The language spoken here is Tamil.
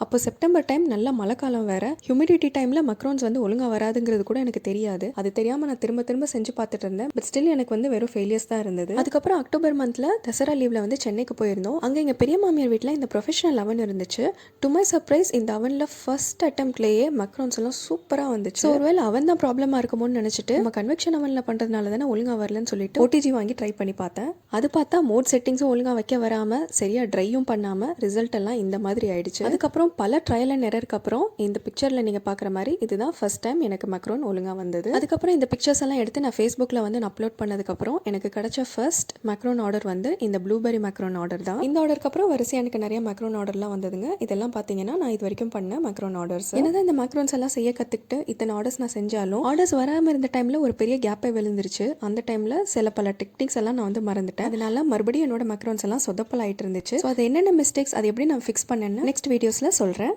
அப்போ செப்டம்பர் டைம் நல்ல மழை காலம் வேற, ஹியூமிடிட்டி டைமில் மக்ரோன்ஸ் வந்து ஒழுங்காக வராதுங்கிறது கூட எனக்கு தெரியாது. அது தெரியாமல் நான் திரும்ப திரும்ப செஞ்சு பார்த்துட்டு இருந்தேன். பட் ஸ்டில் எனக்கு வந்து வெறும் ஃபெயிலியர்ஸ் தான் இருந்தது. அதுக்கப்புறம் அக்டோபர் மந்தில் தசரா லீவில் வந்து சென்னைக்கு போயிருந்தோம். அங்கே எங்கள் பெரிய மாமியார் வீட்டில் இந்த ப்ரொஃபஷனல் அவன் இருந்துச்சு. டு மை சர்ப்ரைஸ் இந்த அவனில் ஃபர்ஸ்ட் அட்டம்ப்ட்லேயே மக்ரோன்ஸ் எல்லாம் சூப்பராக வந்துச்சு. ஒருவேளை அவன் தான் ப்ராப்ளமாக இருக்குமோன்னு நினச்சிட்டு நம்ம கன்வெக்ஷன் அவனில் பண்ணுறதுனால தானே ஒழுங்காக வரலன்னு சொல்லிட்டு ஓடிஜி வாங்கி ட்ரை பண்ணி பார்த்தேன். அது பார்த்தா மோட் செட்டிங்ஸும் ஒழுங்காக வைக்க வராமல் சரியாக ட்ரையும் பண்ணாமல் ரிசல்ட் எல்லாம் இந்த மாதிரி ஆயிடுச்சு. அதுக்கப்புறம் பல ட்ரையல் அண்ட் எரருக்கு அப்புறம் இந்த பிக்சரில் நீங்கள் பார்க்குற மாதிரி இதுதான் ஃபர்ஸ்ட் டைம் எனக்கு மக்ரோன் ஒழுங்காக வந்தது. அதுக்கப்புறம் இந்த பிக்சர்ஸ் எல்லாம் எடுத்து நான் ஃபேஸ்புக்கில் வந்து நான் அப்லோட் பண்ணதுக்கப்புறம் எனக்கு கிடைச்ச ஃபர்ஸ்ட் மக்ரோன் ஆர்டர் வந்து இந்த ப்ளூபெரி மக்ரோன் ஆர்டர் தான். இந்த ஆர்டருக்கு அப்புறம் வரிசையாக எனக்கு நிறைய மக்ரோன் ஆர்டர்லாம் வந்ததுங்க. இதெல்லாம் பார்த்தீங்கன்னா நான் இது வரைக்கும் பண்ண மக்ரோன் ஆர்டர்ஸ். என்னதான் இந்த மக்ரோன்ஸ் எல்லாம் செய்ய கற்றுக்கிட்டு இத்தனை ஆர்டர்ஸ் நான் செஞ்சாலும் ஆர்டர்ஸ் வராமல் இருந்த டைமில் ஒரு பெரிய கேப்பை விழுந்துருச்சு. அந்த டைமில் பல டெக்னிக்ஸ் எல்லாம் நான் வந்து மறந்துட்டேன். அதனால மறுபடியும் என்னோட மக்ரோன்ஸ் எல்லாம் சொதப்பல் ஆகிட்டு இருந்துச்சு. ஸோ அது என்னென்ன மிஸ்டேக்ஸ், அது எப்படி நான் ஃபிக்ஸ் பண்ணேன்னு நெக்ஸ்ட் வீடியோஸில் சொல்கிறேன்.